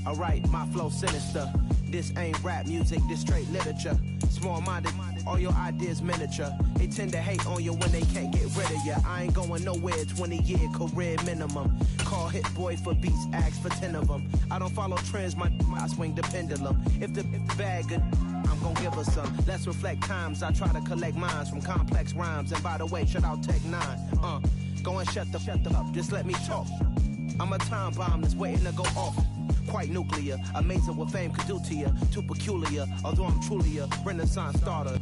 Alright, my flow sinister. This ain't rap music, this straight literature. Small-minded, all your ideas miniature. They tend to hate on you when they can't get rid of you. I ain't going nowhere, 20-year career minimum. Call Hit Boy for beats, ask for 10 of them. I don't follow trends, I swing the pendulum. If the bag good, I'm gon' give her some. Let's reflect times, I try to collect minds from complex rhymes. And by the way, shout out Tech 9. Go and shut the up, just let me talk. I'm a time bomb that's waiting to go off. Quite nuclear, amazing what fame could do to you. Too peculiar, although I'm truly a Renaissance starter.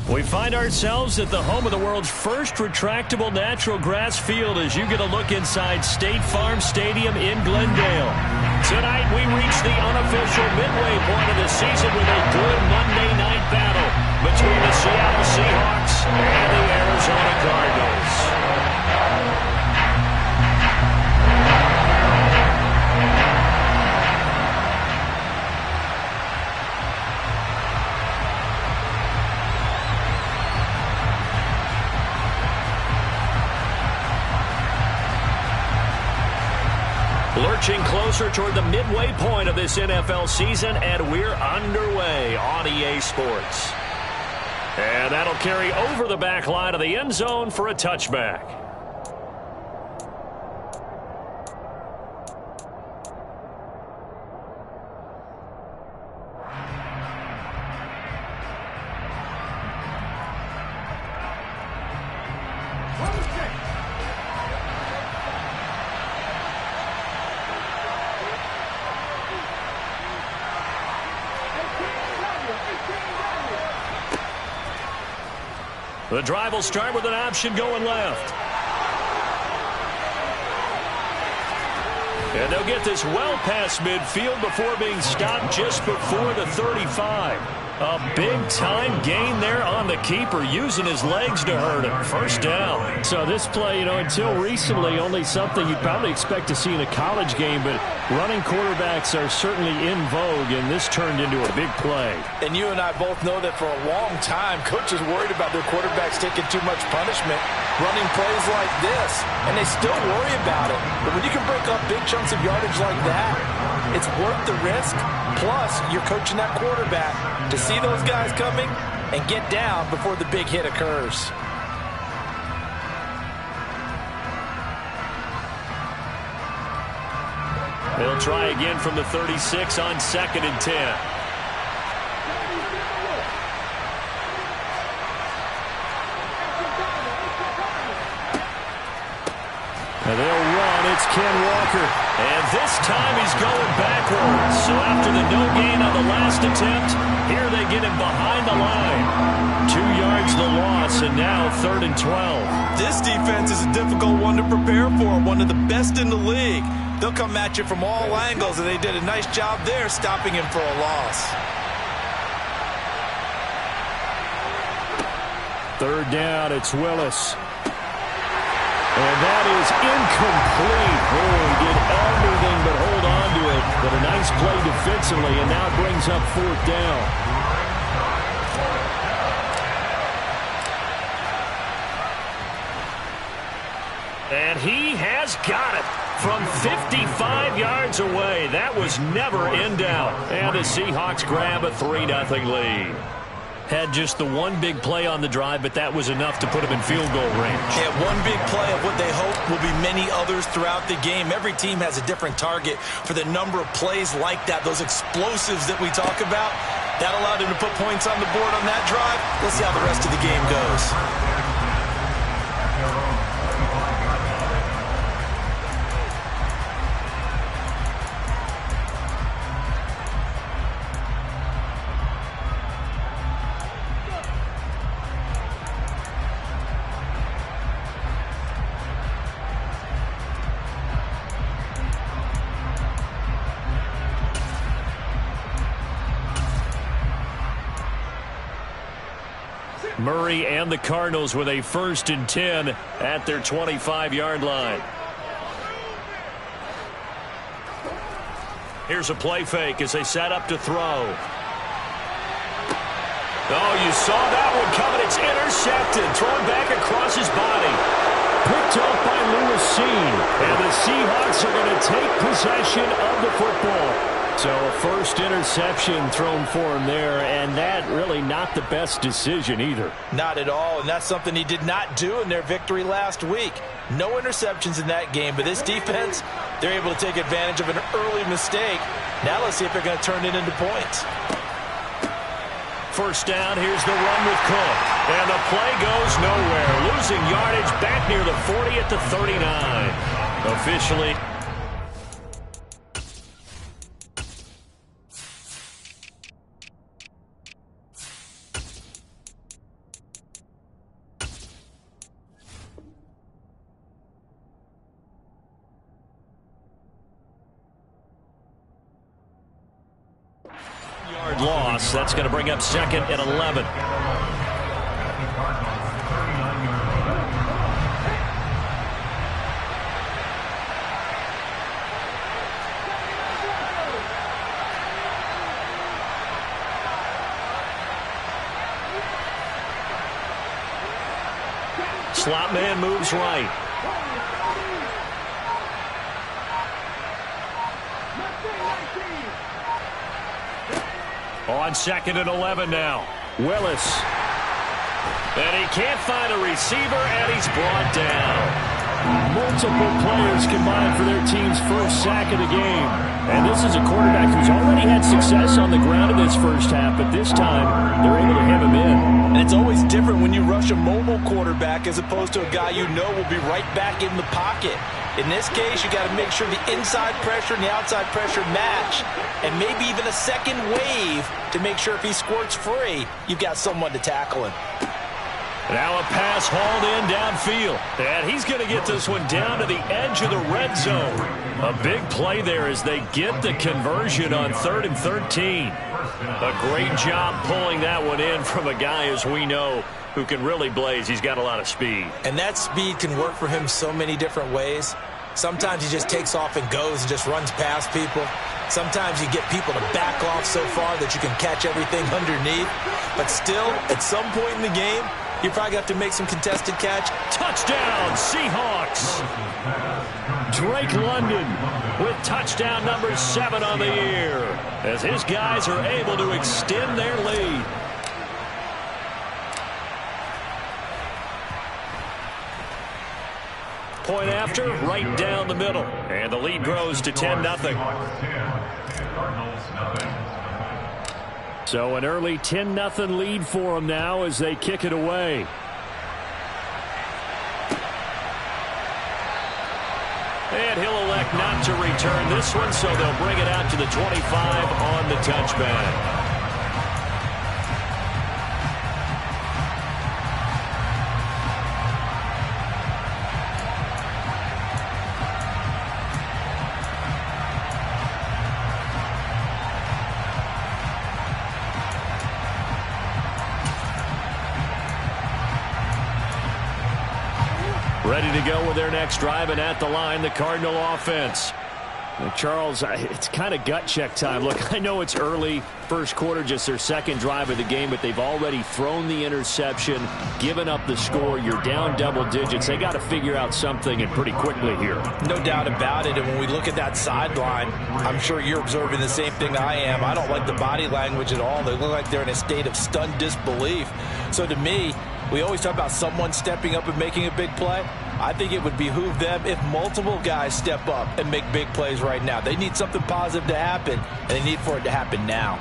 We find ourselves at the home of the world's first retractable natural grass field as you get a look inside State Farm Stadium in Glendale. Tonight we reach the unofficial midway point of the season with a good Monday night battle between the Seattle Seahawks and the Arizona Cardinals. Lurching closer toward the midway point of this NFL season, and we're underway on EA Sports. And that'll carry over the back line of the end zone for a touchback. The drive will start with an option going left. And they'll get this well past midfield before being stopped just before the 35. A big-time gain there on the keeper, using his legs to hurt him. First down. So this play, until recently, only something you'd probably expect to see in a college game, but running quarterbacks are certainly in vogue, and this turned into a big play. And you and I both know that for a long time, coaches worried about their quarterbacks taking too much punishment, running plays like this, and they still worry about it. But when you can break up big chunks of yardage like that, it's worth the risk. Plus, you're coaching that quarterback to see those guys coming and get down before the big hit occurs. They'll try again from the 36 on 2nd and 10. And they'll run. It's Ken Walker. And this time he's going backwards. So after the no gain on the last attempt, here they get him behind the line. 2 yards the loss, and now 3rd and 12. This defense is a difficult one to prepare for, one of the best in the league. They'll come at you from all angles, and they did a nice job there stopping him for a loss. 3rd down, it's Willis. And that is incomplete. Oh, he did everything but hold on to it. But a nice play defensively, and now brings up 4th down. And he has got it from 55 yards away. That was never in doubt. And the Seahawks grab a 3-0 lead. Had just the one big play on the drive, but that was enough to put him in field goal range. Yeah, one big play of what they hope will be many others throughout the game. Every team has a different target for the number of plays like that, those explosives that we talk about. That allowed him to put points on the board on that drive. Let's see how the rest of the game goes. Murray and the Cardinals with a 1st and 10 at their 25-yard line. Here's a play fake as they set up to throw. Oh, you saw that one coming. It's intercepted. Thrown back across his body. Picked up by Lewis Cine. And the Seahawks are going to take possession of the football. So a first interception thrown for him there, and that really not the best decision either. Not at all, and that's something he did not do in their victory last week. No interceptions in that game, but this defense, they're able to take advantage of an early mistake. Now let's see if they're going to turn it into points. First down, here's the run with Cook. And the play goes nowhere. Losing yardage back near the 40 at the 39. Officially. Loss. That's going to bring up 2nd and 11. Slot man moves right. On 2nd and 11 now. Willis. And he can't find a receiver, and he's brought down. Multiple players combined for their team's first sack of the game. And this is a quarterback who's already had success on the ground in this first half, but this time they're able to hem him in. And it's always different when you rush a mobile quarterback as opposed to a guy you know will be right back in the pocket. In this case, you got to make sure the inside pressure and the outside pressure match, and maybe even a second wave to make sure if he squirts free, you've got someone to tackle him. Now a pass hauled in downfield, and he's going to get this one down to the edge of the red zone. A big play there as they get the conversion on 3rd and 13. A great job pulling that one in from a guy, as we know, who can really blaze. He's got a lot of speed. And that speed can work for him so many different ways. Sometimes he just takes off and goes and just runs past people. Sometimes you get people to back off so far that you can catch everything underneath. But still, at some point in the game, you probably have to make some contested catch. Touchdown, Seahawks! Drake London with touchdown number 7 on the year, as his guys are able to extend their lead. Point after, right down the middle. And the lead grows to 10-0. So an early 10-0 lead for them now as they kick it away. And he'll elect not to return this one, so they'll bring it out to the 25 on the touchback. Ready to go with their next drive, and at the line, the Cardinal offense. Now, Charles, it's kind of gut check time. Look, I know it's early, first quarter, just their second drive of the game, but they've already thrown the interception, given up the score. You're down double digits. They got to figure out something, and pretty quickly here. No doubt about it, and when we look at that sideline, I'm sure you're observing the same thing I am. I don't like the body language at all. They look like they're in a state of stunned disbelief. So to me, we always talk about someone stepping up and making a big play. I think it would behoove them if multiple guys step up and make big plays right now. They need something positive to happen, and they need for it to happen now.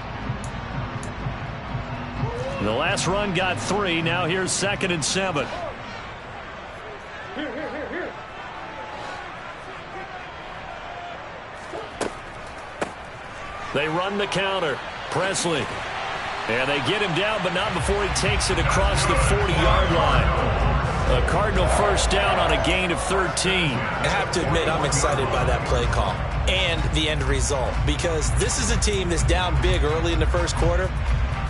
The last run got 3. Now here's 2nd and 7. They run the counter. Presley. And they get him down, but not before he takes it across the 40-yard line. A Cardinal first down on a gain of 13. I have to admit, I'm excited by that play call and the end result, because this is a team that's down big early in the first quarter,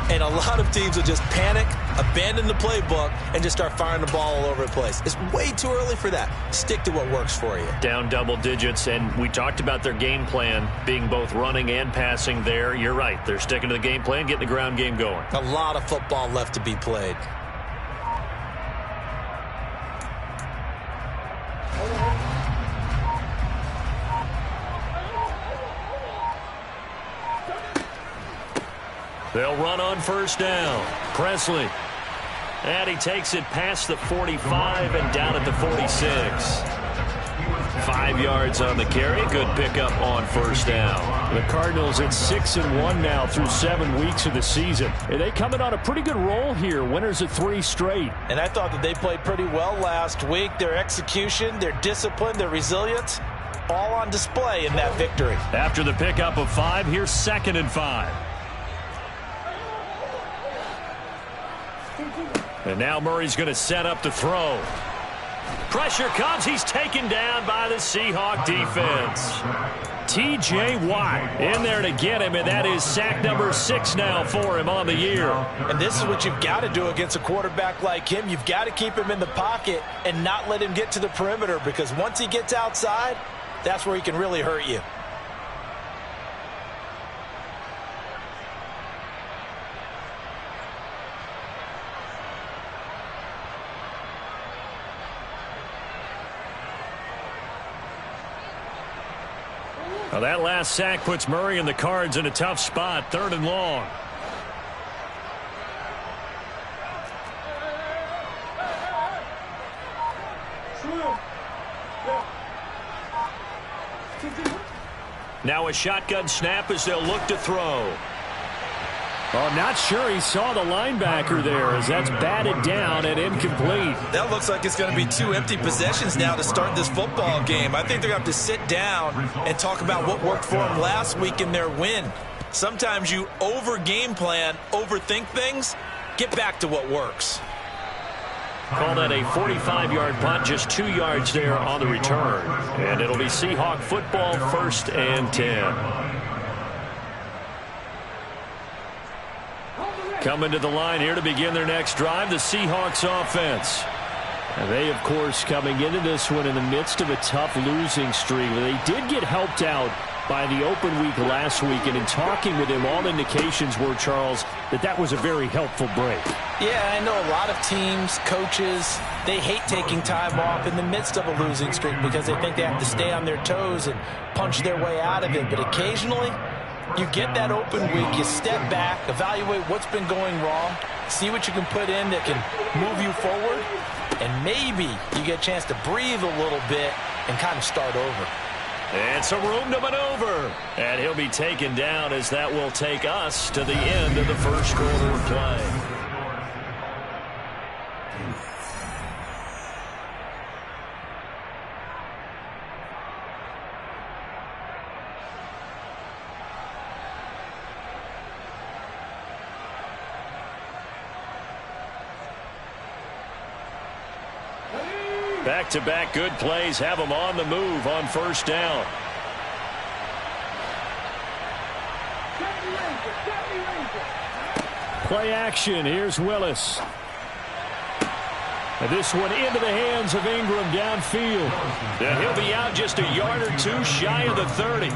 and a lot of teams will just panic, abandon the playbook, and just start firing the ball all over the place. It's way too early for that. Stick to what works for you. Down double digits, and we talked about their game plan being both running and passing there. You're right. They're sticking to the game plan, getting the ground game going. A lot of football left to be played. They'll run on first down. Presley. And he takes it past the 45 and down at the 46. 5 yards on the carry. Good pickup on first down. The Cardinals at 6-1 now through 7 weeks of the season. And they coming on a pretty good roll here. Winners of 3 straight. And I thought that they played pretty well last week. Their execution, their discipline, their resilience, all on display in that victory. After the pickup of 5, here's 2nd and 5. And now Murray's going to set up to throw. Pressure comes. He's taken down by the Seahawk defense. T.J. Watt in there to get him, and that is sack number 6 now for him on the year. And this is what you've got to do against a quarterback like him. You've got to keep him in the pocket and not let him get to the perimeter, because once he gets outside, that's where he can really hurt you. Now that last sack puts Murray and the Cards in a tough spot. 3rd and long. Now a shotgun snap as they'll look to throw. I'm not sure he saw the linebacker there, as that's batted down and incomplete. That looks like it's going to be 2 empty possessions now to start this football game. I think they're going to have to sit down and talk about what worked for them last week in their win. Sometimes you over-game plan, overthink things. Get back to what works. Call that a 45-yard punt, just 2 yards there on the return. And it'll be Seahawk football, 1st and 10. Coming to the line here to begin their next drive, the Seahawks offense. And they, of course, coming into this one in the midst of a tough losing streak. They did get helped out by the open week last week, and in talking with him, all indications were, Charles, that was a very helpful break. Yeah, I know a lot of teams, coaches, they hate taking time off in the midst of a losing streak because they think they have to stay on their toes and punch their way out of it. But occasionally, you get that open week, you step back, evaluate what's been going wrong, see what you can put in that can move you forward, and maybe you get a chance to breathe a little bit and kind of start over. And some room to maneuver. And he'll be taken down as that will take us to the end of the first quarter of play. Back-to-back good plays have them on the move on first down. Play action. Here's Willis. And this one into the hands of Ingram downfield. And he'll be out just a yard or 2 shy of the 30.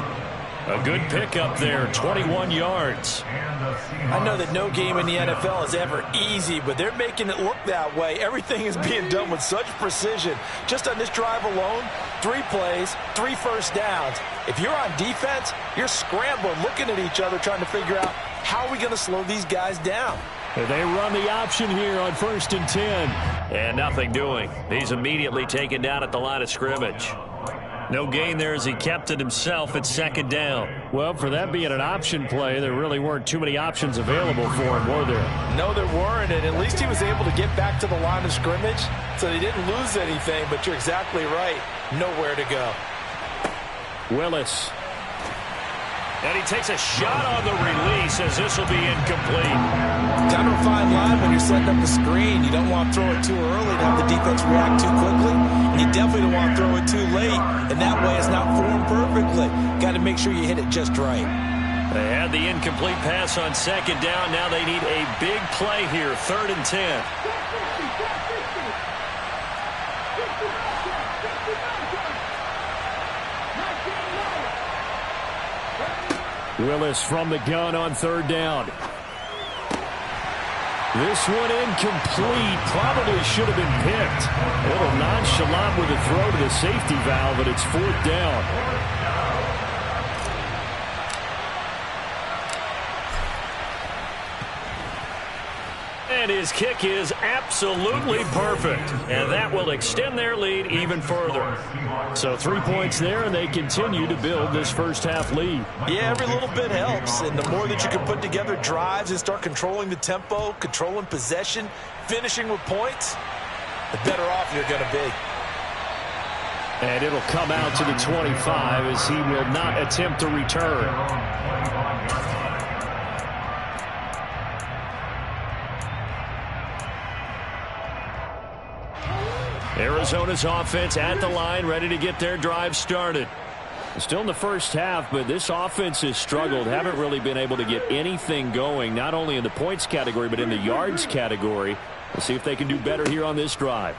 A good pickup there, 21 yards. I know that no game in the NFL is ever easy, but they're making it look that way. Everything is being done with such precision. Just on this drive alone, 3 plays, 3 first downs. If you're on defense, you're scrambling, looking at each other, trying to figure out how are we going to slow these guys down. And they run the option here on 1st and 10. And nothing doing. He's immediately taken down at the line of scrimmage. No gain there as he kept it himself at 2nd down. Well, for that being an option play, there really weren't too many options available for him, were there? No, there weren't, and at least he was able to get back to the line of scrimmage, so they didn't lose anything, but you're exactly right. Nowhere to go. Willis. And he takes a shot on the release as this will be incomplete. Kind of a fine line when you're setting up the screen. You don't want to throw it too early to have the defense react too quickly. And you definitely don't want to throw it too late. And that way it's not formed perfectly. Got to make sure you hit it just right. They had the incomplete pass on 2nd down. Now they need a big play here. 3rd and 10. Willis from the gun on 3rd down. This one incomplete. Probably should have been picked. A little nonchalant with a throw to the safety valve, but it's 4th down. And his kick is absolutely perfect. And that will extend their lead even further. So 3 points there, and they continue to build this first half lead. Yeah, every little bit helps. And the more that you can put together drives and start controlling the tempo, controlling possession, finishing with points, the better off you're going to be. And it'll come out to the 25 as he will not attempt to return. Arizona's offense at the line, ready to get their drive started. Still in the first half, but this offense has struggled. Haven't really been able to get anything going, not only in the points category, but in the yards category. We'll see if they can do better here on this drive.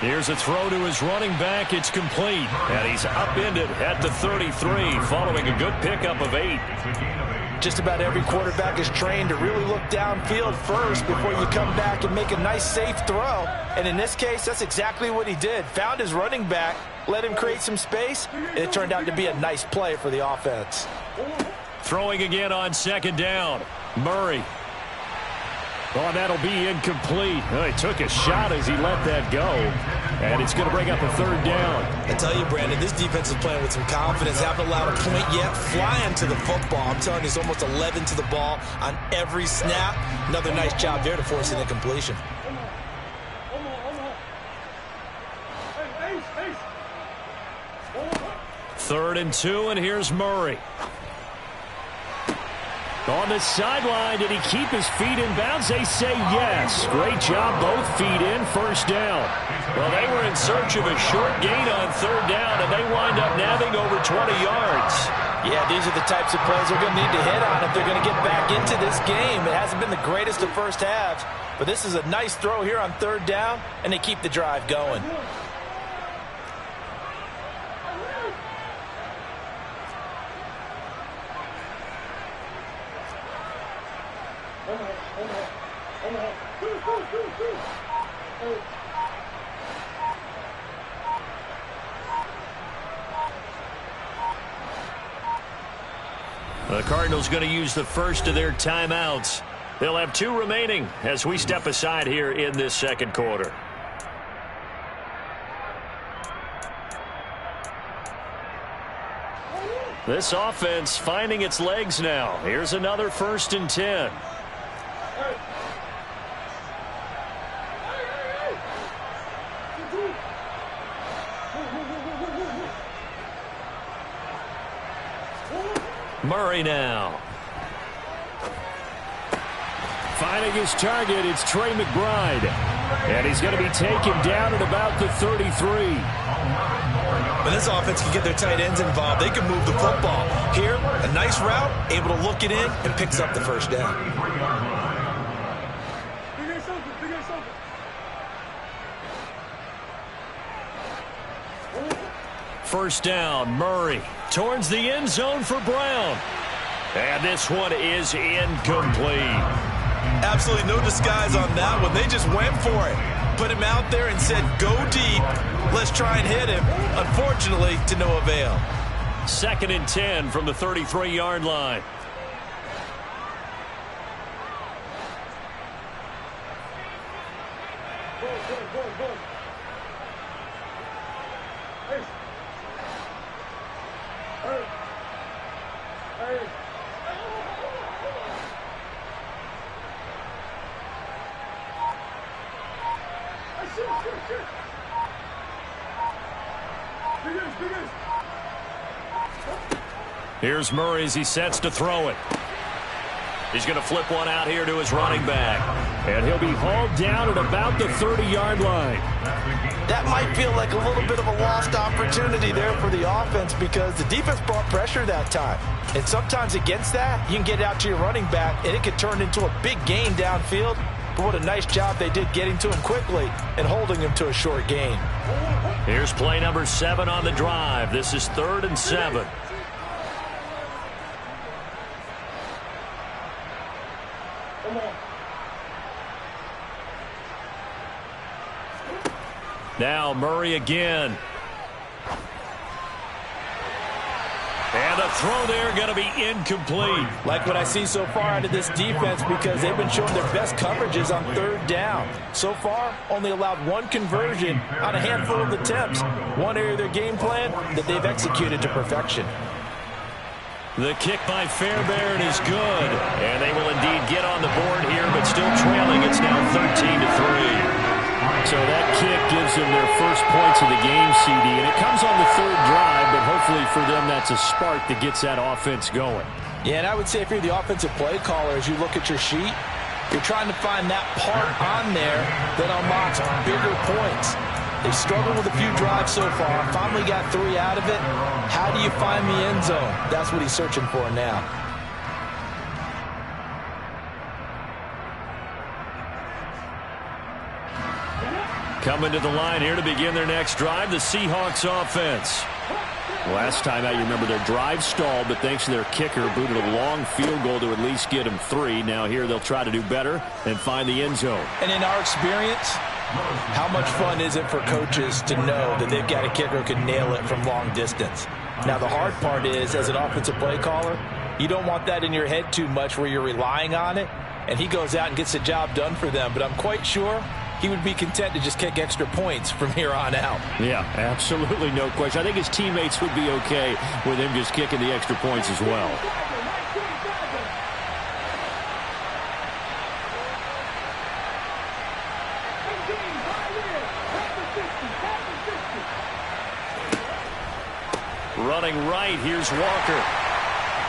Here's a throw to his running back. It's complete. And he's upended at the 33, following a good pickup of 8. Just about every quarterback is trained to really look downfield first before you come back and make a nice, safe throw. And in this case, that's exactly what he did. Found his running back, let him create some space, and it turned out to be a nice play for the offense. Throwing again on second down. Murray. Oh, that'll be incomplete. Oh, he took a shot as he let that go. And it's going to bring up a third down. I tell you, Brandon, this defense is playing with some confidence. Haven't allowed a point yet. Flying to the football. I'm telling you, it's almost 11 to the ball on every snap. Another nice job there to force an incompletion. Third and 2, and here's Murray. On the sideline, did he keep his feet in bounds? They say yes. Great job, both feet in, first down. Well, they were in search of a short gain on third down, and they wind up nabbing over 20 yards. Yeah, these are the types of plays they're going to need to hit on if they're going to get back into this game. It hasn't been the greatest of first halves, but this is a nice throw here on third down, and they keep the drive going. The Cardinals going to use the first of their timeouts. They'll have 2 remaining as we step aside here in this second quarter. This offense finding its legs now. Here's another 1st and 10. Murray now. Finding his target, it's Trey McBride. And he's going to be taken down at about the 33. When this offense can get their tight ends involved, they can move the football. Here, a nice route, able to look it in, and picks up the first down. First down, Murray towards the end zone for Brown. And this one is incomplete. Absolutely no disguise on that one. They just went for it. Put him out there and said, go deep. Let's try and hit him. Unfortunately, to no avail. 2nd and 10 from the 33-yard line. Here's Murray as he sets to throw it. He's going to flip one out here to his running back. And he'll be hauled down at about the 30-yard line. That might feel like a little bit of a lost opportunity there for the offense because the defense brought pressure that time. And sometimes against that, you can get out to your running back, and it could turn into a big gain downfield. But what a nice job they did getting to him quickly and holding him to a short gain. Here's play number 7 on the drive. This is 3rd and 7. Now Murray again. And And the throw there going to be incomplete. Like what I see so far out of this defense, because they've been showing their best coverages on third down. So far, only allowed one conversion on a handful of attempts. One area of their game plan that they've executed to perfection. The kick by Fairbairn is good. And they will indeed get on the board here, but still trailing. It's now 13-3. So that kick gives them their first points of the game, CD, and it comes on the third drive, but hopefully for them that's a spark that gets that offense going. Yeah, and I would say if you're the offensive play caller, as you look at your sheet, you're trying to find that part on there that unlocks bigger points. They've struggled with a few drives so far. Finally got 3 out of it. How do you find the end zone? That's what he's searching for now. Coming to the line here to begin their next drive, the Seahawks offense. Last time out, you remember their drive stalled, but thanks to their kicker, booted a long field goal to at least get them 3. Now here they'll try to do better and find the end zone. And in our experience, how much fun is it for coaches to know that they've got a kicker who can nail it from long distance? Now the hard part is, as an offensive play caller, you don't want that in your head too much where you're relying on it, and he goes out and gets the job done for them. But I'm quite sure he would be content to just kick extra points from here on out. Yeah, absolutely no question. I think his teammates would be okay with him just kicking the extra points as well. Running right, here's Walker.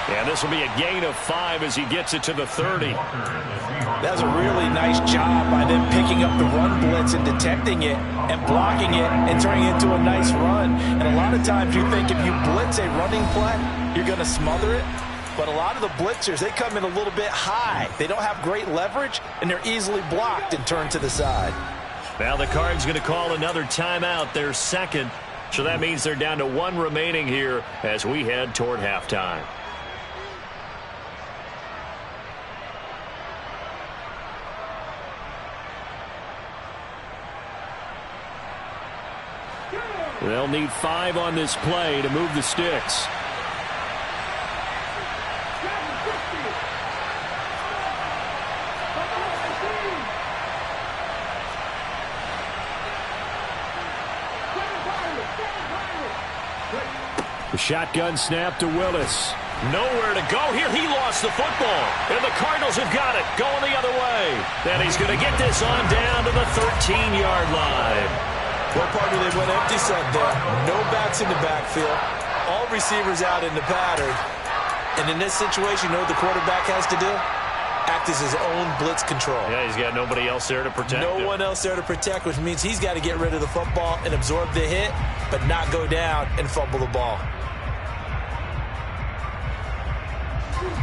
And this will be a gain of 5 as he gets it to the 30. That's a really nice job by them picking up the run blitz and detecting it and blocking it and turning it into a nice run. And a lot of times you think if you blitz a running play, you're going to smother it. But a lot of the blitzers, they come in a little bit high. They don't have great leverage, and they're easily blocked and turned to the side. Now the Cards going to call another timeout, their second. So that means they're down to 1 remaining here as we head toward halftime. They'll need 5 on this play to move the sticks. The shotgun snap to Willis. Nowhere to go here. He lost the football. And the Cardinals have got it. Going the other way. Then he's going to get this on down to the 13-yard line. Well, partner, they went empty set there. No backs in the backfield. All receivers out in the pattern. And in this situation, you know what the quarterback has to do? Act as his own blitz control. Yeah, he's got nobody else there to protect him. No one else there to protect, which means he's got to get rid of the football and absorb the hit, but not go down and fumble the ball.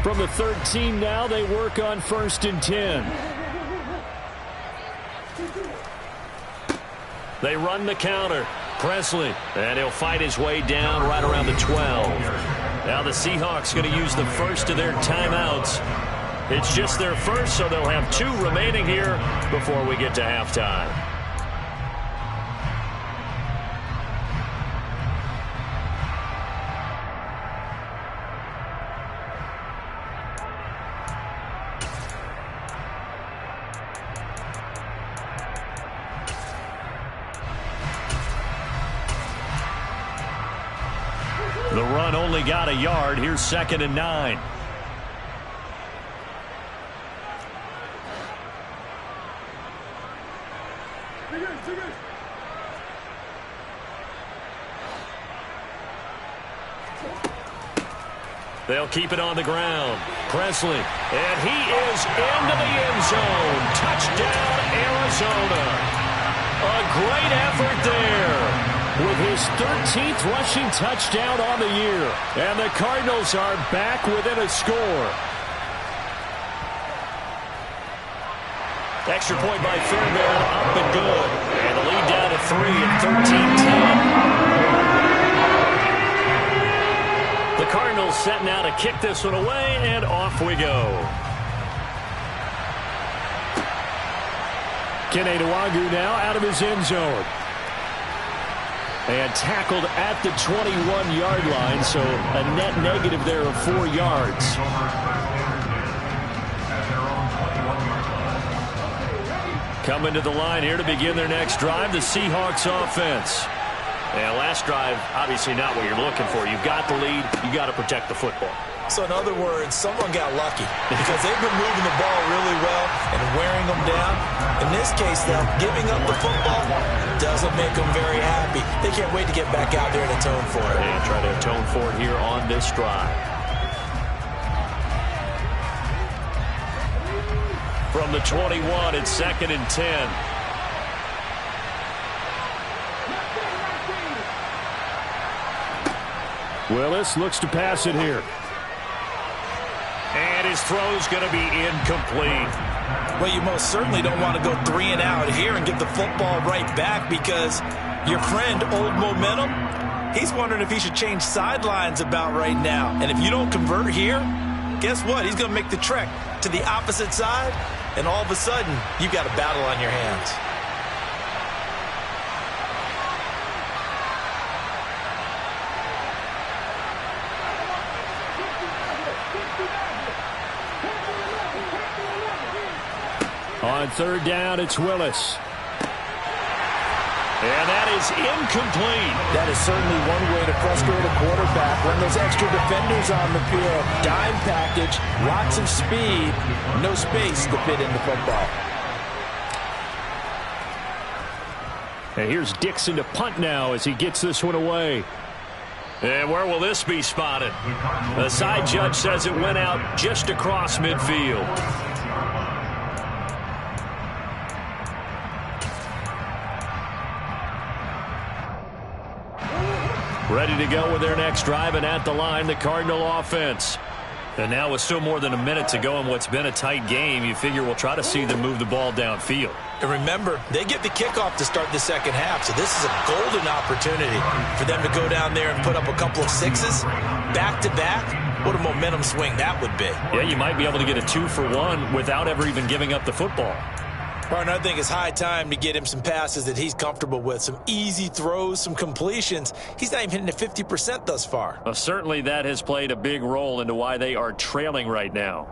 From the 13 now, they work on 1st and 10. They run the counter. Presley. And he'll fight his way down right around the 12. Now the Seahawks going to use the first of their timeouts. It's just their first, so they'll have 2 remaining here before we get to halftime. The run only got a yard. Here's 2nd and 9. They'll keep it on the ground. Presley. And he is into the end zone. Touchdown, Arizona. A great effort there. With his 13th rushing touchdown on the year. And the Cardinals are back within a score. Extra point by Fairbairn, up and good. And the lead down to 3 at 13-10. The Cardinals set now to kick this one away, and off we go. Kene Nwangwu now out of his end zone. And tackled at the 21-yard line, so a net negative there of 4 yards. Coming to the line here to begin their next drive, the Seahawks offense. Yeah, last drive, obviously not what you're looking for. You've got the lead. You got to protect the football. So in other words, someone got lucky because they've been moving the ball really well and wearing them down. In this case, though, giving up the football doesn't make them very happy. They can't wait to get back out there and atone for it. And try to atone for it here on this drive. From the 21, it's 2nd and 10. Willis looks to pass it here. And his throw's going to be incomplete. Well, you most certainly don't want to go 3 and out here and get the football right back because your friend, Old Momentum, he's wondering if he should change sidelines about right now. And if you don't convert here, guess what? He's going to make the trek to the opposite side, and all of a sudden, you've got a battle on your hands. On 3rd down, it's Willis. And that is incomplete. That is certainly one way to frustrate a quarterback. Run those extra defenders on the field. Dime package, lots of speed, no space to fit in the football. And here's Dixon to punt now as he gets this one away. And where will this be spotted? The side judge says it went out just across midfield. Ready to go with their next drive, and at the line, the Cardinal offense. And now with still more than a minute to go in what's been a tight game, you figure we'll try to see them move the ball downfield. And remember, they get the kickoff to start the second half, so this is a golden opportunity for them to go down there and put up a couple of sixes back-to-back. What a momentum swing that would be. Yeah, you might be able to get a 2-for-1 without ever even giving up the football. Partner, I think it's high time to get him some passes that he's comfortable with, some easy throws, some completions. He's not even hitting at 50% thus far. Well, certainly that has played a big role into why they are trailing right now.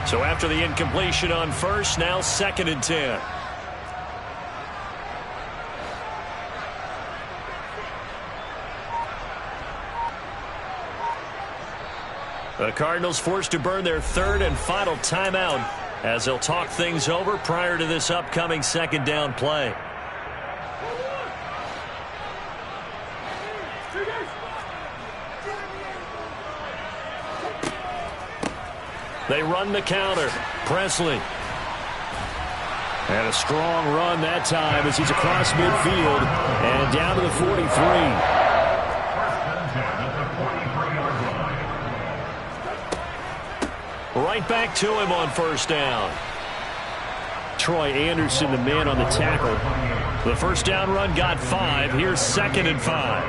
So after the incompletion on first, now 2nd and 10. The Cardinals forced to burn their 3rd and final timeout as they'll talk things over prior to this upcoming 2nd down play. They run the counter. Presley. And a strong run that time as he's across midfield and down to the 43. Right back to him on 1st down. Troy Anderson, the man on the tackle. The 1st down run got 5. Here's 2nd and 5.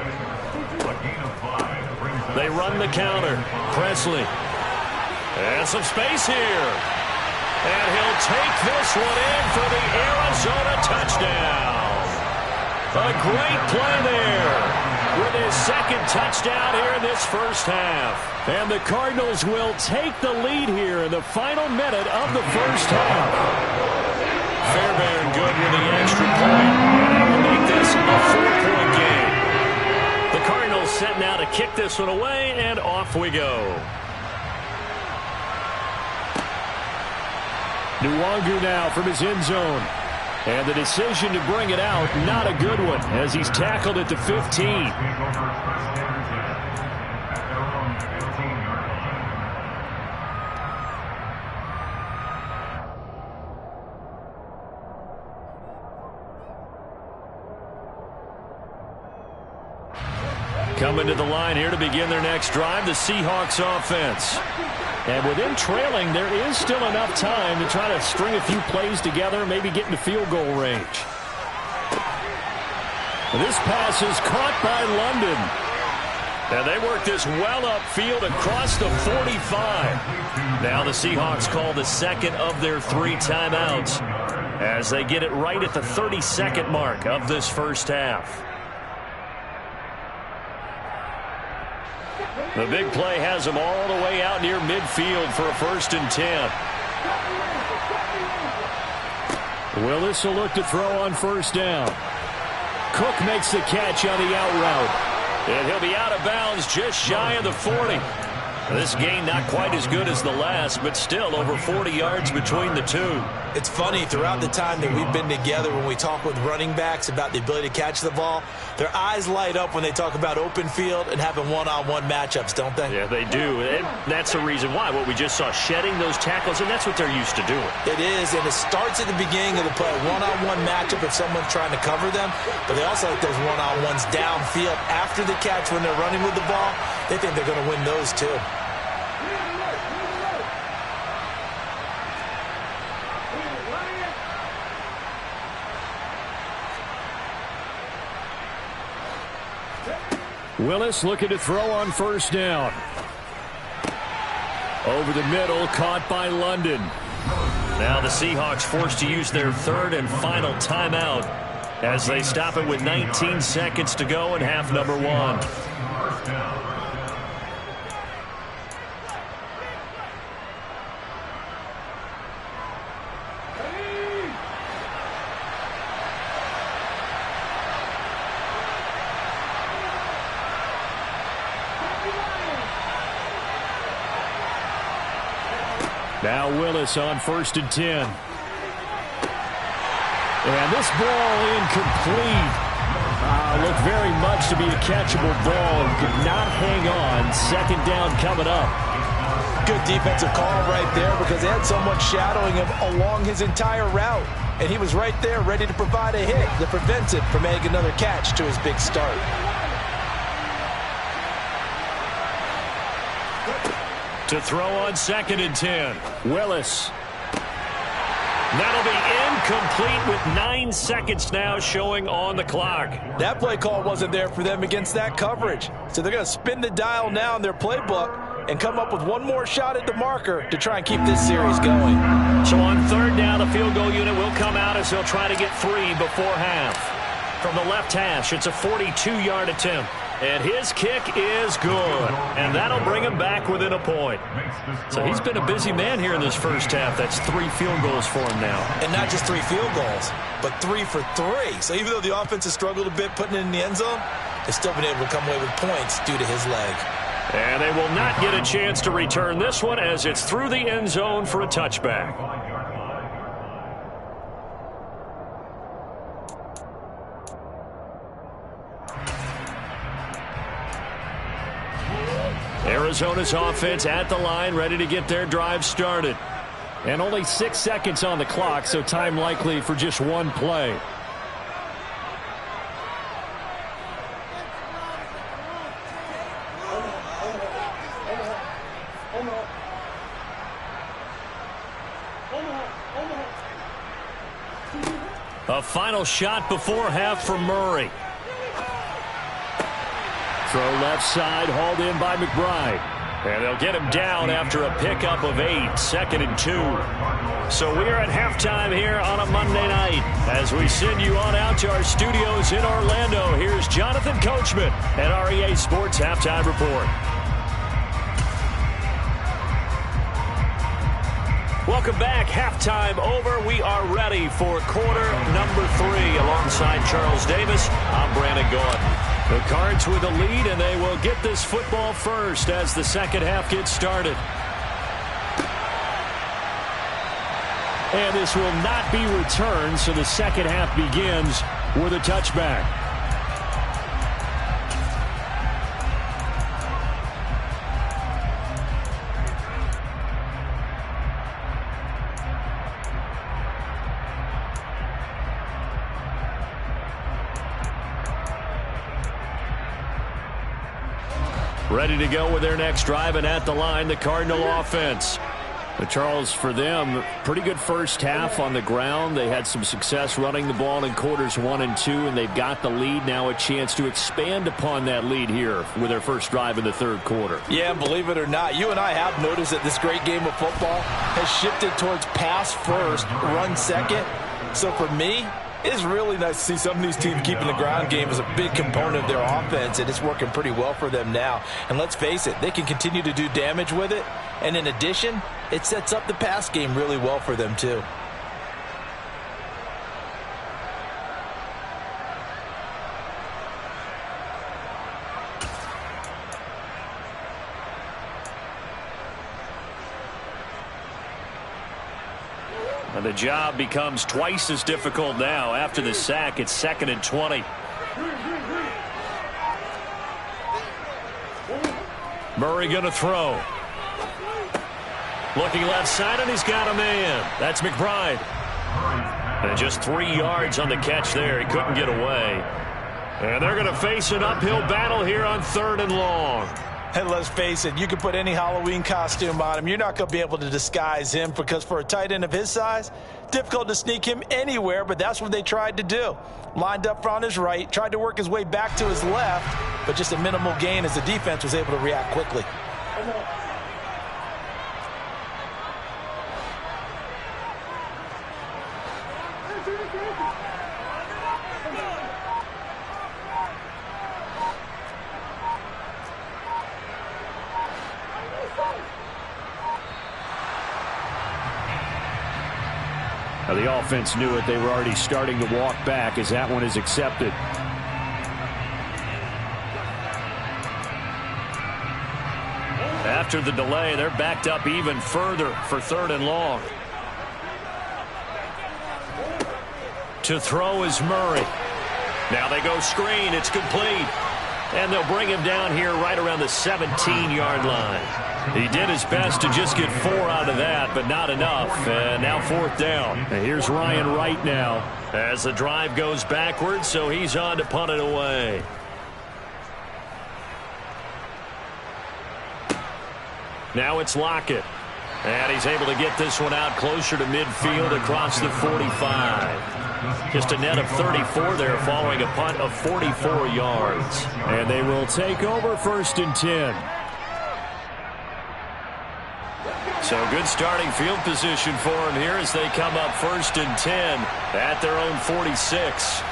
They run the counter. Presley. And some space here. And he'll take this one in for the Arizona touchdown. A great play there with his 2nd touchdown here in this first half. And the Cardinals will take the lead here in the final minute of the first half. Fairbairn good with the extra point. And that will make this a 4-point game. The Cardinals set now to kick this one away, and off we go. Nwangu now from his end zone. And the decision to bring it out, not a good one, as he's tackled at the 15. Coming to the line here to begin their next drive, the Seahawks offense. And with them trailing, there is still enough time to try to string a few plays together, maybe get into field goal range. This pass is caught by London. And they work this well upfield across the 45. Now the Seahawks call the 2nd of their 3 timeouts. as they get it right at the 32nd mark of this first half. The big play has them all the way out near midfield for a 1st and 10. Willis will look to throw on 1st down. Cook makes the catch on the out route. And he'll be out of bounds just shy of the 40. This gain not quite as good as the last, but still over 40 yards between the two. It's funny, throughout the time that we've been together, when we talk with running backs about the ability to catch the ball, their eyes light up when they talk about open field and having one-on-one matchups, don't they? Yeah, they do. And that's the reason why. What we just saw, shedding those tackles, and that's what they're used to doing. It is, and it starts at the beginning of the play. One-on-one matchup if someone's trying to cover them, but they also like those one-on-ones downfield after the catch when they're running with the ball. They think they're going to win those too. Willis looking to throw on 1st down. Over the middle, caught by London. Now the Seahawks forced to use their 3rd and final timeout as they stop it with 19 seconds to go in half number 1. Now Willis on 1st and 10. And this ball incomplete. Looked very much to be a catchable ball. Could not hang on. 2nd down coming up. Good defensive call right there because they had someone shadowing him along his entire route. And he was right there ready to provide a hit that prevents him from making another catch to his big start. To throw on 2nd and 10. Willis. That'll be incomplete with 9 seconds now showing on the clock. That play call wasn't there for them against that coverage. So they're going to spin the dial now in their playbook and come up with one more shot at the marker to try and keep this series going. So on 3rd down, the field goal unit will come out as they'll try to get 3 before half. From the left hash, it's a 42-yard attempt. And his kick is good. And that'll bring him back within a point. So he's been a busy man here in this first half. That's 3 field goals for him now. And not just 3 field goals, but 3 for 3. So even though the offense has struggled a bit putting it in the end zone, they've still been able to come away with points due to his leg. And they will not get a chance to return this one as it's through the end zone for a touchback. Arizona's offense at the line, ready to get their drive started. And only 6 seconds on the clock, so time likely for just one play. A final shot before half for Murray. Throw left side, hauled in by McBride. And they'll get him down after a pickup of 8, 2nd and 2. So we are at halftime here on a Monday night. As we send you on out to our studios in Orlando, here's Jonathan Coachman at REA Sports Halftime Report. Welcome back. Halftime over. We are ready for quarter number 3. Alongside Charles Davis, I'm Brandon Gordon. The Cards with a lead, and they will get this football first as the second half gets started. And this will not be returned, so the second half begins with a touchback. Ready to go with their next drive, and at the line, the Cardinal offense. But Charles, for them, pretty good first half on the ground. They had some success running the ball in quarters 1 and 2, and they've got the lead. Now a chance to expand upon that lead here with their first drive in the third quarter. Yeah, believe it or not, you and I have noticed that this great game of football has shifted towards pass first, run second. So for me, it's really nice to see some of these teams keeping the ground game as a big component of their offense, and it's working pretty well for them now. And let's face it, they can continue to do damage with it. And in addition, it sets up the pass game really well for them too. And the job becomes twice as difficult now. After the sack, it's 2nd and 20. Murray going to throw. Looking left side, and he's got a man. That's McBride. And just 3 yards on the catch there. He couldn't get away. And they're going to face an uphill battle here on 3rd and long. And let's face it, you can put any Halloween costume on him. You're not going to be able to disguise him, because for a tight end of his size, difficult to sneak him anywhere, but that's what they tried to do. Lined up on his right, tried to work his way back to his left, but just a minimal gain as the defense was able to react quickly. Now the offense knew it. They were already starting to walk back as that one is accepted. After the delay, they're backed up even further for 3rd and long. To throw is Murray. Now they go screen. It's complete. And they'll bring him down here right around the 17-yard line. He did his best to just get 4 out of that, but not enough. And now 4th down. And here's Ryan Wright now. As the drive goes backwards, so he's on to punt it away. Now it's Lockett. And he's able to get this one out closer to midfield across the 45. Just a net of 34 there following a punt of 44 yards. And they will take over 1st and 10. So good starting field position for them here as they come up 1st and 10 at their own 46.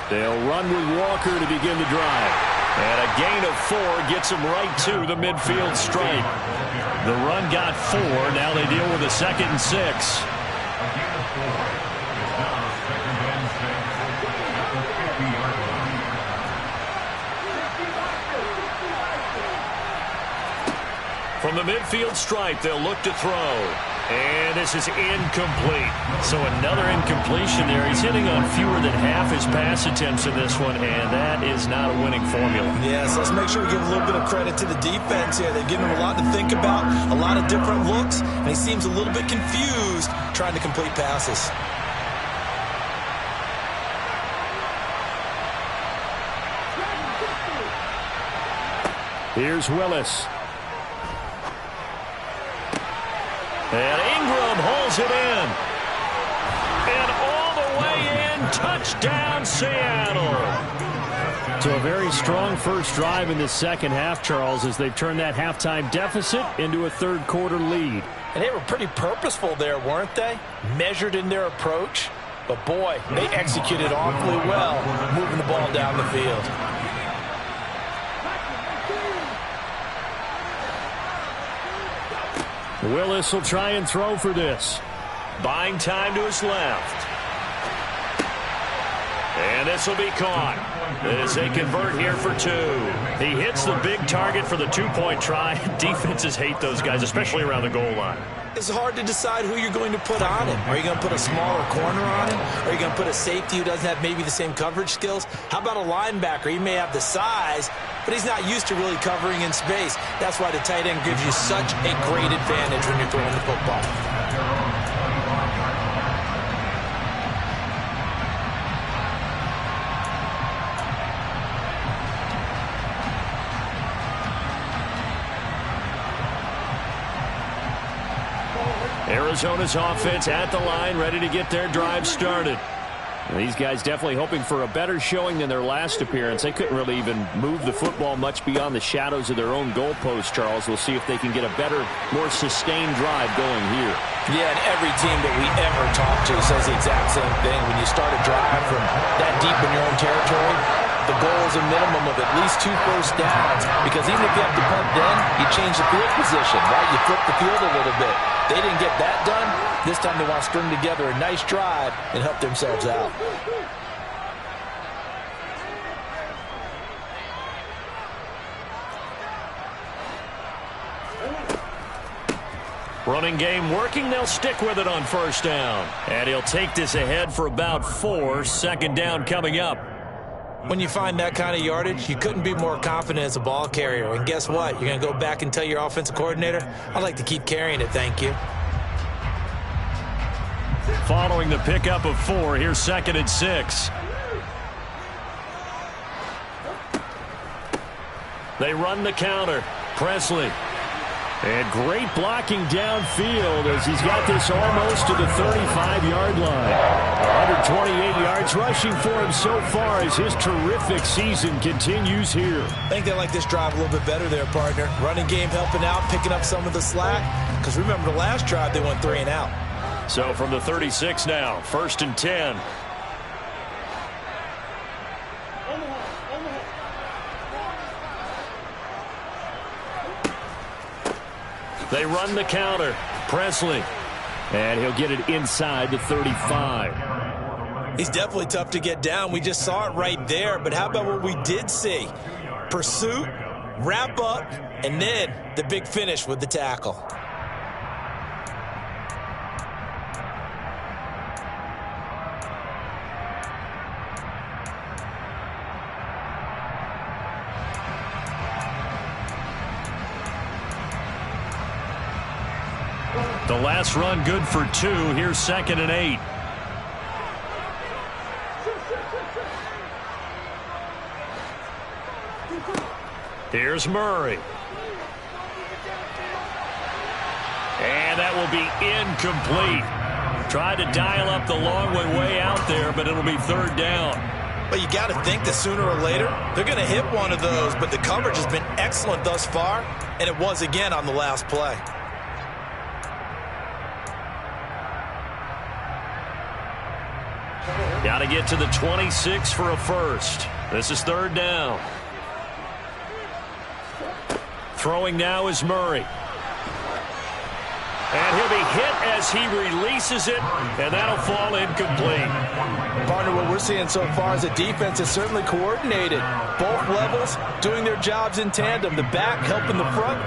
They'll run with Walker to begin the drive. And a gain of 4 gets them right to the midfield stripe. The run got 4. Now they deal with a 2nd and 6. From the midfield stripe, they'll look to throw. And this is incomplete. So another incompletion there. He's hitting on fewer than half his pass attempts in this one, and that is not a winning formula. Yes, let's make sure we give a little bit of credit to the defense here. They've given him a lot to think about, a lot of different looks, and he seems a little bit confused trying to complete passes. Here's Willis. And Ingram holds it in. And all the way in, touchdown Seattle. So a very strong first drive in the second half, Charles, as they've turned that halftime deficit into a 3rd quarter lead. And they were pretty purposeful there, weren't they? Measured in their approach. But boy, they executed awfully well, moving the ball down the field. Willis will try and throw for this. Buying time to his left. And this will be caught as they convert here for 2. He hits the big target for the 2-point try. Defenses hate those guys, especially around the goal line. It's hard to decide who you're going to put on him. Are you going to put a smaller corner on him? Are you going to put a safety who doesn't have maybe the same coverage skills? How about a linebacker? He may have the size, but he's not used to really covering in space. That's why the tight end gives you such a great advantage when you're throwing the football. Arizona's offense at the line, ready to get their drive started. These guys definitely hoping for a better showing than their last appearance. They couldn't really even move the football much beyond the shadows of their own goalpost, Charles. We'll see if they can get a better, more sustained drive going here. Yeah, and every team that we ever talk to says the exact same thing. When you start a drive from that deep in your own territory, the goal is a minimum of at least 2 first downs, because even if you have to punt then, you change the field position, right? You flip the field a little bit. They didn't get that done. This time they want to string together a nice drive and help themselves out. Running game working. They'll stick with it on first down. And he'll take this ahead for about 4. Second down coming up. When you find that kind of yardage, you couldn't be more confident as a ball carrier. And guess what? You're going to go back and tell your offensive coordinator, I'd like to keep carrying it, thank you. Following the pickup of 4, here's 2nd and 6. They run the counter. Presley. And great blocking downfield as he's got this almost to the 35-yard line. 128 yards rushing for him so far as his terrific season continues here. I think they like this drive a little bit better there, partner. Running game helping out, picking up some of the slack. Because remember the last drive, they went 3 and out. So from the 36 now, 1st and 10. They run the counter. Presley. And he'll get it inside the 35. He's definitely tough to get down. We just saw it right there. But how about what we did see? Pursuit, wrap up, and then the big finish with the tackle. The last run good for 2. Here's 2nd and 8. Here's Murray. And that will be incomplete. Tried to dial up the long way out there, but it'll be 3rd down. But you got to think that sooner or later, they're going to hit one of those. But the coverage has been excellent thus far, and it was again on the last play. Got to get to the 26 for a first. This is 3rd down. Throwing now is Murray. And he'll be hit as he releases it, and that'll fall incomplete. Partner, what we're seeing so far is the defense is certainly coordinated. Both levels doing their jobs in tandem. The back helping the front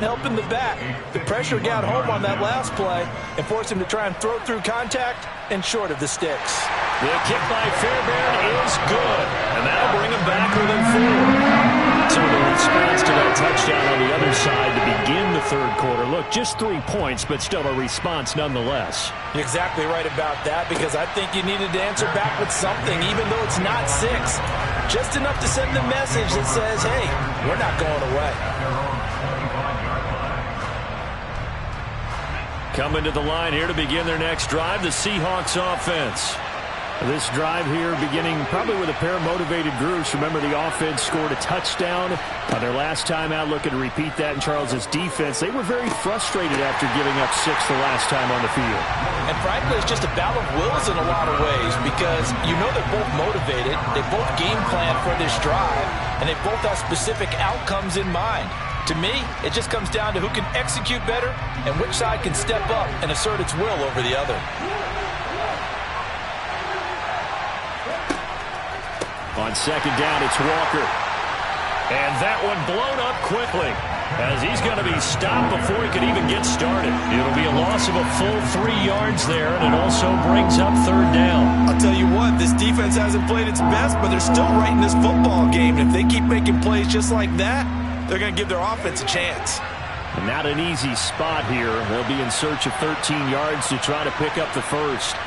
helping the back. The pressure got home on that last play and forced him to try and throw through contact and short of the sticks. The kick by Fairbairn is good, and that'll bring him back within 4. So the response to that touchdown on the other side to begin the 3rd quarter. Look, just 3 points, but still a response nonetheless. You're exactly right about that, because I think you needed to answer back with something, even though it's not 6. Just enough to send the message that says, hey, we're not going away. Coming to the line here to begin their next drive, the Seahawks offense. This drive here beginning probably with a pair of motivated groups. Remember, the offense scored a touchdown their last time out, looking to repeat that in Charles's defense. They were very frustrated after giving up 6 the last time on the field. And frankly, it's just a battle of wills in a lot of ways, because you know they're both motivated, they both game plan for this drive, and they both have specific outcomes in mind. To me, it just comes down to who can execute better and which side can step up and assert its will over the other. On 2nd down, it's Walker. And that one blown up quickly as he's going to be stopped before he could even get started. It'll be a loss of a full 3 yards there, and it also brings up 3rd down. I'll tell you what, this defense hasn't played its best, but they're still right in this football game. And if they keep making plays just like that, they're going to give their offense a chance. And not an easy spot here. They'll be in search of 13 yards to try to pick up the first.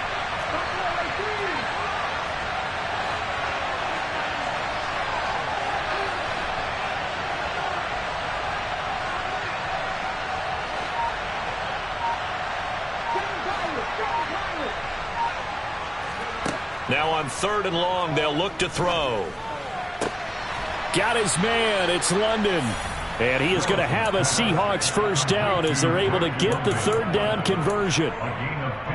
Now Now on 3rd and long, they'll look to throw. Got his man. It's London. And he is going to have a Seahawks first down as they're able to get the 3rd down conversion.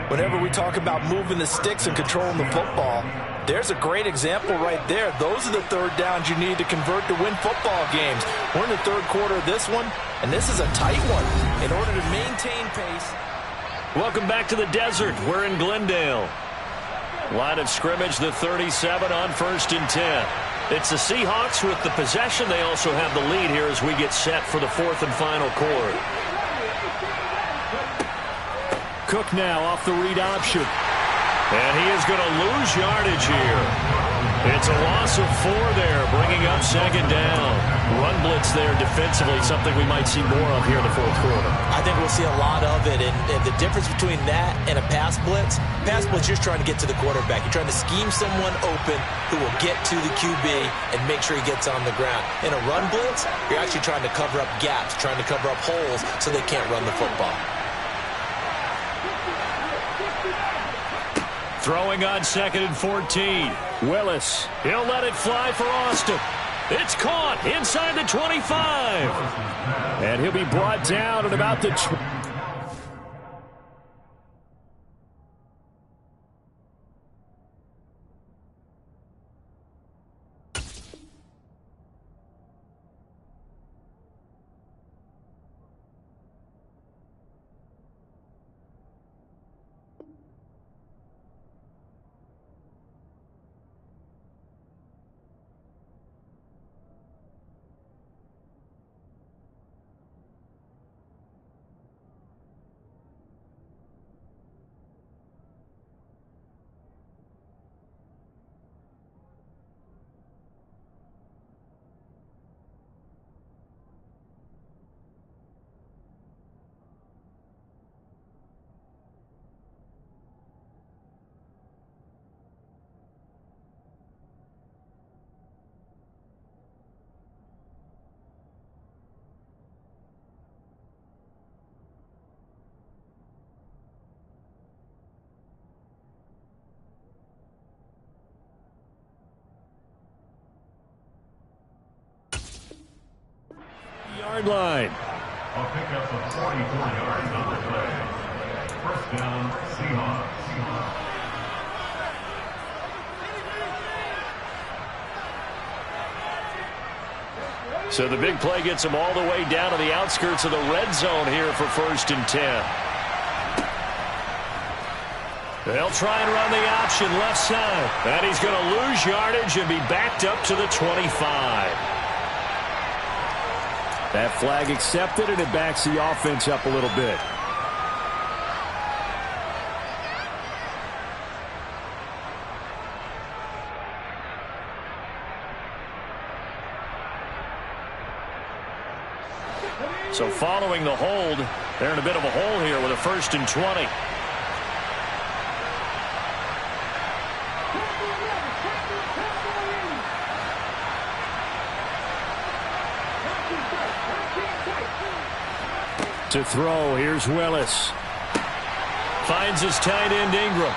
Whenever we talk about moving the sticks and controlling the football, there's a great example right there. Those are the 3rd downs you need to convert to win football games. We're in the 3rd quarter of this one, and this is a tight one. In order to maintain pace. Welcome back to the desert. We're in Glendale. Line of scrimmage, the 37 on 1st and 10. It's the Seahawks with the possession. They also have the lead here as we get set for the 4th and final quarter. Cook now off the read option. And he is going to lose yardage here. It's a loss of 4 there, bringing up 2nd down. Run blitz there defensively, something we might see more of here in the 4th quarter. I think we'll see a lot of it, and the difference between that and a pass blitz, you're trying to get to the quarterback. You're trying to scheme someone open who will get to the QB and make sure he gets on the ground. In a run blitz, you're actually trying to cover up gaps, trying to cover up holes so they can't run the football. Throwing on 2nd and 14. Willis. He'll let it fly for Austin. It's caught inside the 25. And he'll be brought down at about the 20. Yard line. A pickup of 44 yards on the play. First down, Seahawks. So the big play gets them all the way down to the outskirts of the red zone here for 1st and 10. They'll try and run the option left side. And he's going to lose yardage and be backed up to the 25. That flag accepted, and it backs the offense up a little bit. So following the hold, they're in a bit of a hole here with a 1st and 20. To throw, here's Willis. Finds his tight end Ingram.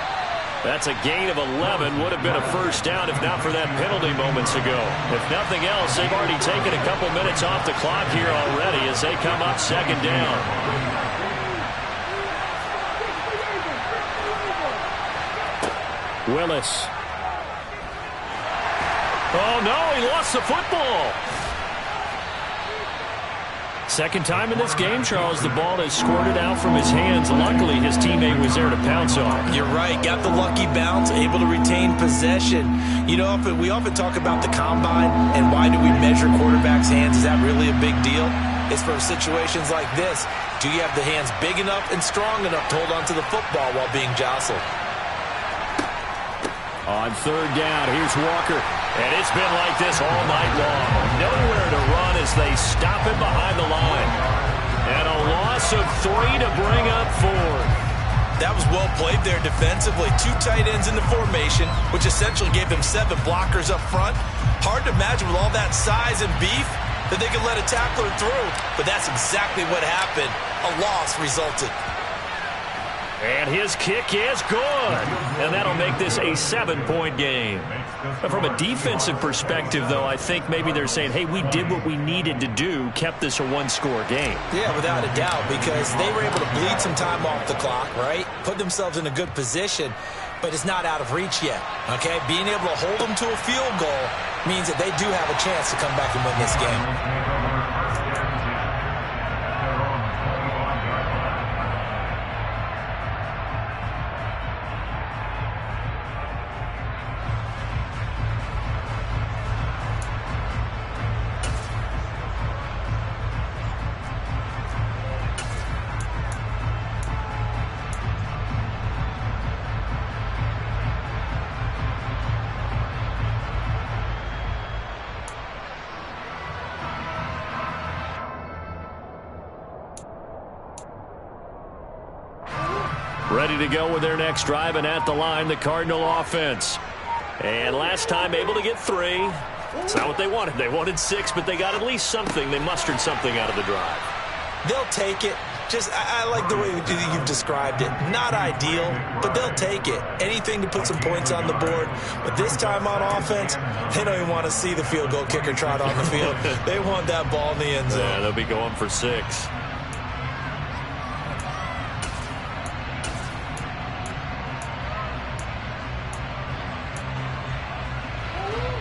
That's a gain of 11. Would have been a first down if not for that penalty moments ago. If nothing else, they've already taken a couple minutes off the clock here already as they come up 2nd down. Willis. Oh, no, he lost the football. Second time in this game, Charles, the ball has squirted out from his hands. Luckily, his teammate was there to pounce on it. You're right. Got the lucky bounce, able to retain possession. You know, we often talk about the combine and why do we measure quarterbacks' hands. Is that really a big deal? It's for situations like this. Do you have the hands big enough and strong enough to hold on to the football while being jostled? On 3rd down, here's Walker. And it's been like this all night long. Nowhere to run as they stop him behind the line. And a loss of 3 to bring up 4. That was well played there defensively. 2 tight ends in the formation, which essentially gave them 7 blockers up front. Hard to imagine with all that size and beef that they could let a tackler through. But that's exactly what happened. A loss resulted. And his kick is good. And that'll make this a 7-point game. But from a defensive perspective, though, I think maybe they're saying, hey, we did what we needed to do, kept this a one-score game. Yeah, without a doubt, because they were able to bleed some time off the clock, right? Put themselves in a good position, but it's not out of reach yet, okay? Being able to hold them to a field goal means that they do have a chance to come back and win this game. Ready to go with their next drive, and at the line, the Cardinal offense. And last time able to get 3. It's not what they wanted. They wanted 6, but they got at least something. They mustered something out of the drive. They'll take it. I like the way you've described it. Not ideal, but they'll take it. Anything to put some points on the board. But this time on offense, they don't even want to see the field goal kicker trot on the field. They want that ball in the end zone. Yeah, they'll be going for 6.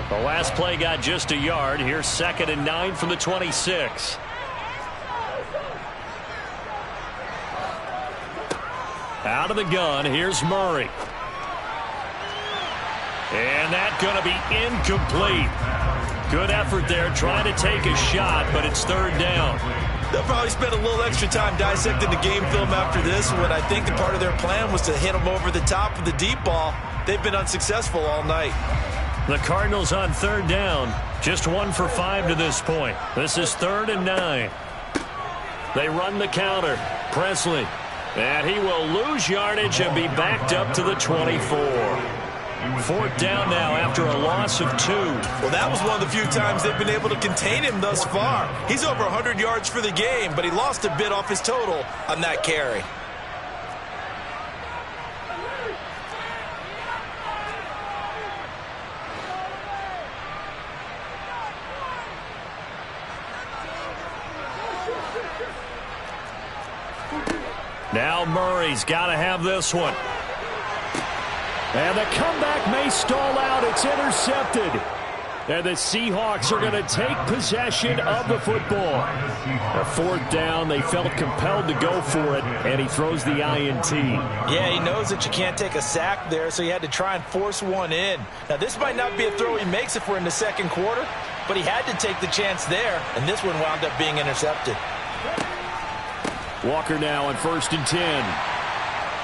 The last play got just a yard. Here's 2nd and 9 from the 26. Out of the gun, here's Murray. And that's going to be incomplete. Good effort there, trying to take a shot, but it's 3rd down. They'll probably spend a little extra time dissecting the game film after this one. I think the part of their plan was to hit them over the top of the deep ball. They've been unsuccessful all night. The Cardinals on 3rd down. Just 1 for 5 to this point. This is 3rd and 9. They run the counter. Presley. And he will lose yardage and be backed up to the 24. 4th down now after a loss of 2. Well, that was one of the few times they've been able to contain him thus far. He's over 100 yards for the game, but he lost a bit off his total on that carry. Now Murray's got to have this one. And the comeback may stall out. It's intercepted. And the Seahawks are going to take possession of the football. A 4th down, they felt compelled to go for it, and he throws the INT. Yeah, he knows that you can't take a sack there, so he had to try and force one in. Now, this might not be a throw he makes if we're in the 2nd quarter, but he had to take the chance there, and this one wound up being intercepted. Walker now on 1st and 10.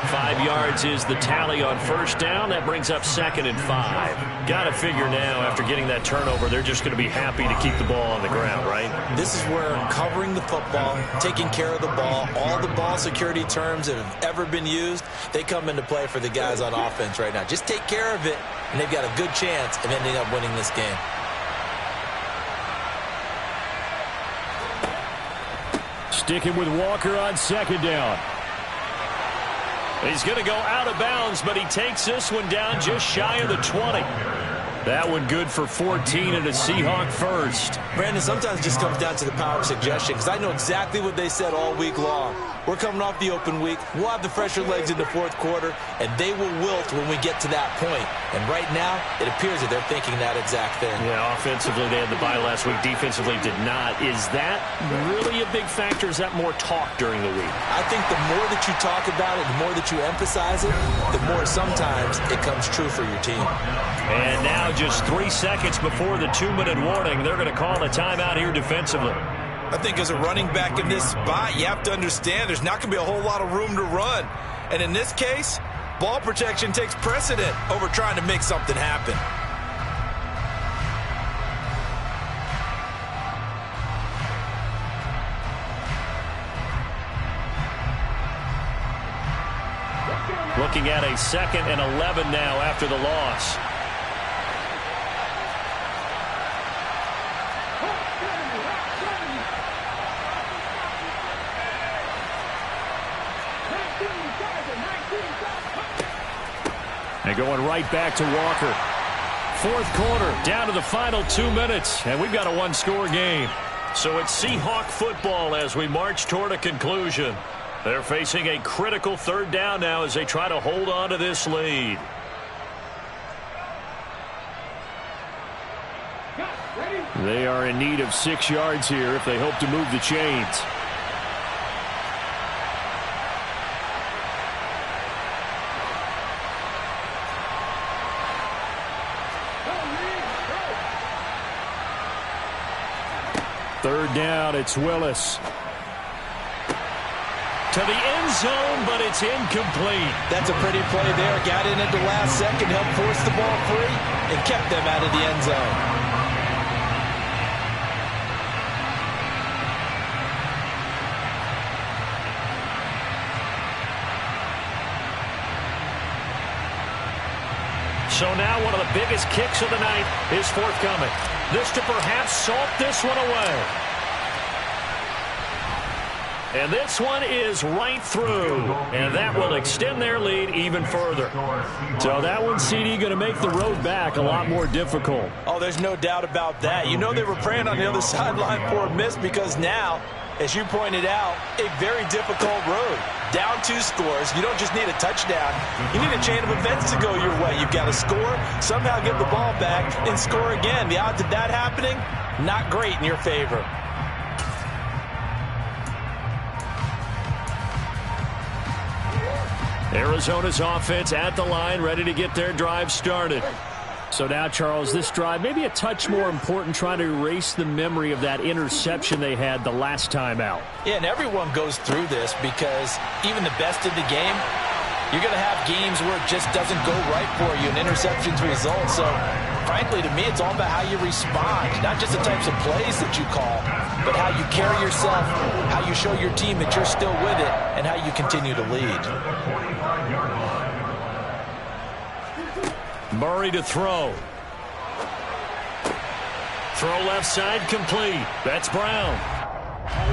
5 yards is the tally on 1st down. That brings up 2nd and 5. Got to figure now, after getting that turnover, they're just going to be happy to keep the ball on the ground, right? This is where covering the football, taking care of the ball, all the ball security terms that have ever been used, they come into play for the guys on offense right now. Just take care of it, and they've got a good chance of ending up winning this game. Sticking with Walker on 2nd down. He's going to go out of bounds, but he takes this one down just shy of the 20. That one good for 14 and a Seahawk first. Brandon, sometimes it just comes down to the power of suggestion, because I know exactly what they said all week long. We're coming off the open week. We'll have the fresher legs in the 4th quarter, and they will wilt when we get to that point. And right now, it appears that they're thinking that exact thing. Yeah, offensively, they had the bye last week. Defensively, did not. Is that really a big factor? Is that more talk during the week? I think the more that you talk about it, the more that you emphasize it, the more sometimes it comes true for your team. And now just 3 seconds before the 2-minute warning, they're going to call a timeout here defensively. I think as a running back in this spot, you have to understand there's not going to be a whole lot of room to run. And in this case, ball protection takes precedent over trying to make something happen. Looking at a 2nd and 11 now after the loss. And going right back to Walker. Fourth quarter, down to the final 2 minutes, and we've got a one-score game. So it's Seahawk football as we march toward a conclusion. They're facing a critical third down now as they try to hold on to this lead. They are in need of 6 yards here if they hope to move the chains. Third down, it's Willis. To the end zone, but it's incomplete. That's a pretty play there. Got in at the last second, helped force the ball free, and kept them out of the end zone. So now one of the biggest kicks of the night is forthcoming. This to perhaps salt this one away. And this one is right through. And that will extend their lead even further. So that one, CD, going to make the road back a lot more difficult. Oh, there's no doubt about that. You know they were praying on the other sideline for a miss because now, as you pointed out, a very difficult road. Down 2 scores. You don't just need a touchdown. You need a chain of events to go your way. You've got to score, somehow get the ball back, and score again. The odds of that happening, not great in your favor. Arizona's offense at the line, ready to get their drive started. So now, Charles, this drive maybe a touch more important, trying to erase the memory of that interception they had the last time out. Yeah, and everyone goes through this because even the best in the game, you're going to have games where it just doesn't go right for you, and interceptions result. So, frankly, to me, it's all about how you respond, not just the types of plays that you call, but how you carry yourself, how you show your team that you're still with it, and how you continue to lead. Murray to throw. Throw left side complete. That's Brown.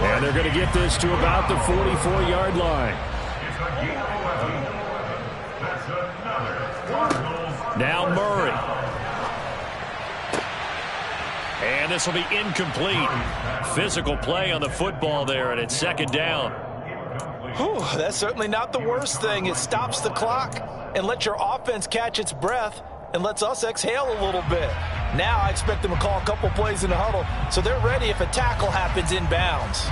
And they're going to get this to about the 44-yard line. Now Murray. And this will be incomplete. Physical play on the football there, and it's second down. Whew, that's certainly not the worst thing. It stops the clock and lets your offense catch its breath and lets us exhale a little bit. Now I expect them to call a couple plays in the huddle so they're ready if a tackle happens inbounds.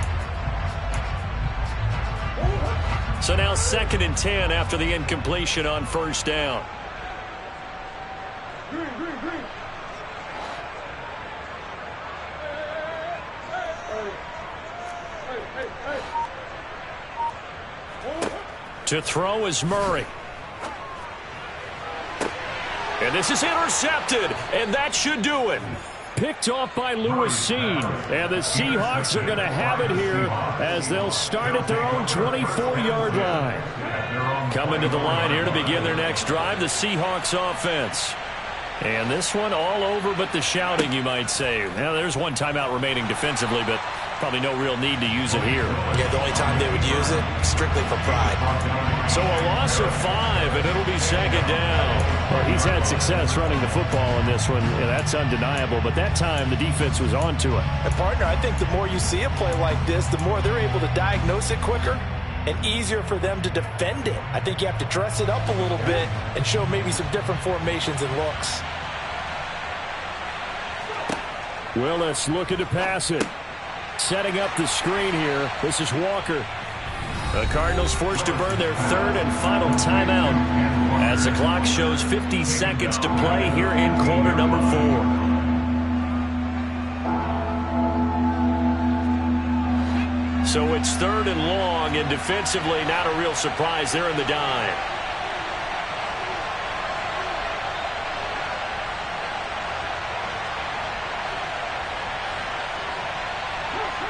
So now 2nd and 10 after the incompletion on first down. To throw is Murray. And this is intercepted, and that should do it. Picked off by Lewis Cine. And the Seahawks are going to have it here as they'll start at their own 24-yard line. Coming to the line here to begin their next drive, the Seahawks offense. And this one all over but the shouting, you might say. Now, there's one timeout remaining defensively, but probably no real need to use it here. Yeah, the only time they would use it, strictly for pride. So a loss of 5, and it'll be second down. Well, he's had success running the football in this one. Yeah, that's undeniable, but that time the defense was on to it. And, partner, I think the more you see a play like this, the more they're able to diagnose it quicker and easier for them to defend it. I think you have to dress it up a little bit and show maybe some different formations and looks. Willis looking to pass it. Setting up the screen here. This is Walker. The Cardinals forced to burn their 3rd and final timeout as the clock shows 50 seconds to play here in quarter number 4. So it's 3rd and long, and defensively not a real surprise. They're in the dime.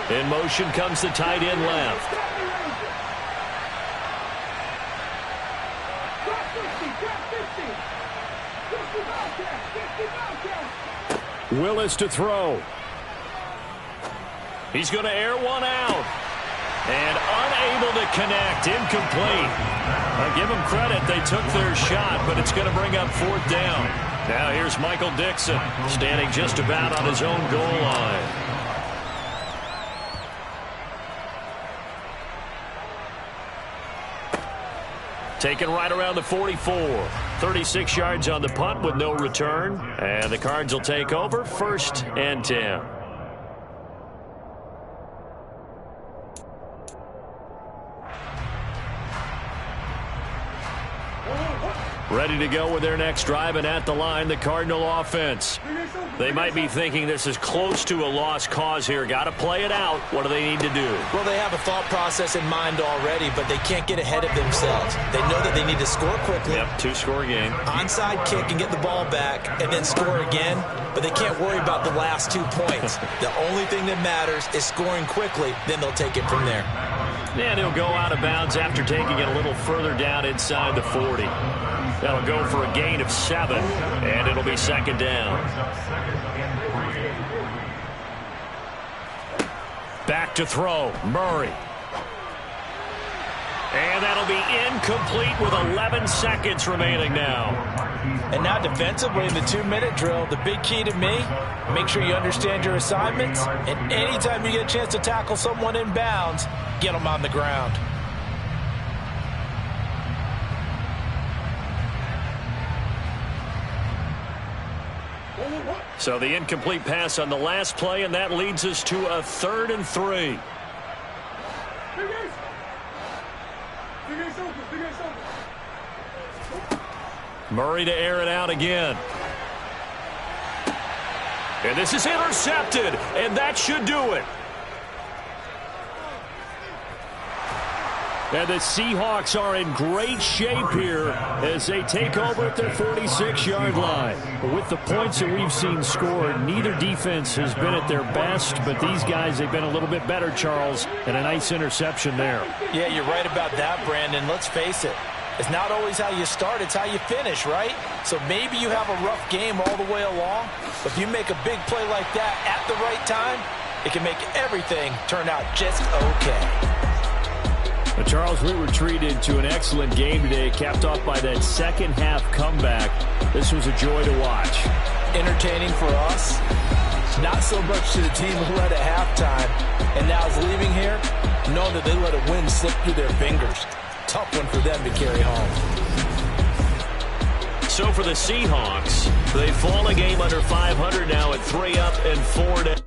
In motion comes the tight end left. Willis to throw. He's going to air one out. And unable to connect. Incomplete. I give them credit. They took their shot, but it's going to bring up 4th down. Now here's Michael Dixon, standing just about on his own goal line. Taken right around the 44. 36 yards on the punt with no return. And the Cards will take over, 1st and 10. Ready to go with their next drive, and at the line, the Cardinal offense. They might be thinking this is close to a lost cause here. Got to play it out. What do they need to do? Well, they have a thought process in mind already, but they can't get ahead of themselves. They know that they need to score quickly. Yep, 2-score game. Onside kick and get the ball back and then score again, but they can't worry about the last 2 points. The only thing that matters is scoring quickly, then they'll take it from there. And he'll go out of bounds after taking it a little further down inside the 40. That'll go for a gain of 7, and it'll be 2nd down. Back to throw, Murray. And that'll be incomplete with 11 seconds remaining now. And now defensively in the 2-minute drill, the big key to me, make sure you understand your assignments, and anytime you get a chance to tackle someone in bounds, get them on the ground. So the incomplete pass on the last play, and that leads us to a 3rd and 3. Murray to air it out again. And this is intercepted, and that should do it. And the Seahawks are in great shape here as they take over at their 46-yard line. But with the points that we've seen scored, neither defense has been at their best, but these guys, they've been a little bit better, Charles, and a nice interception there. Yeah, you're right about that, Brandon. Let's face it. It's not always how you start, it's how you finish, right? So maybe you have a rough game all the way along, but if you make a big play like that at the right time, it can make everything turn out just okay. Well, Charles, we were treated to an excellent game today, capped off by that second-half comeback. This was a joy to watch. Entertaining for us, not so much to the team who led at halftime, and now is leaving here, knowing that they let a win slip through their fingers. Tough one for them to carry home. So for the Seahawks, they fall a game under 500 now at 3 up and 4 down.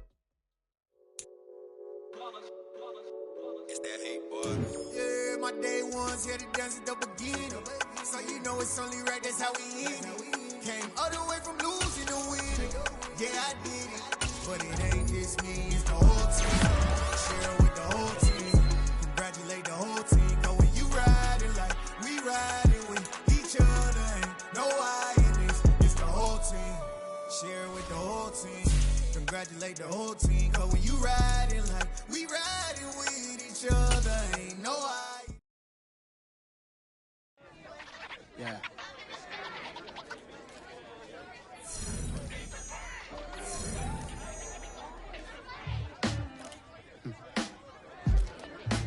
Yeah, my day ones here to dance at the beginning. So you know it's only right, that's how we end it. Came all the way from losing to winning. Yeah, I did it. But it ain't just me, it's the whole team. Share with the whole team. Congratulate the whole team. Cause when you riding like we riding with each other, ain't no I in this. It's the whole team. Share with the whole team. Congratulate the whole team. Cause when you riding like we riding with each other, ain't no I. Yeah.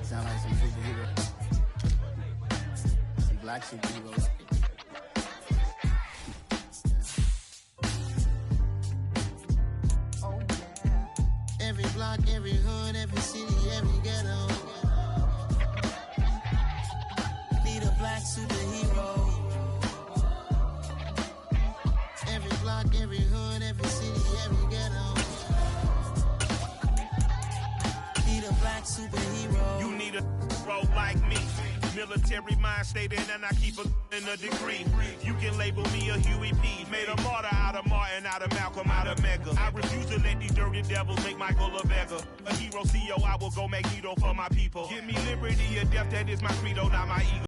Sound like some superheroes. Some black superheroes. Oh, yeah. Every block, every hood, every city, every ghetto. Need a black superhero. Every block, every hood, every city, every ghetto. Need a black superhero. You need a role like me. Military mind stated, and I keep in a degree. You can label me a Huey P. Made a martyr out of Martin, out of Malcolm, out of Mega. I refuse to let these dirty devils make Michael a beggar. A hero CEO, I will go Magneto for my people. Give me liberty or death, that is my credo, not my ego.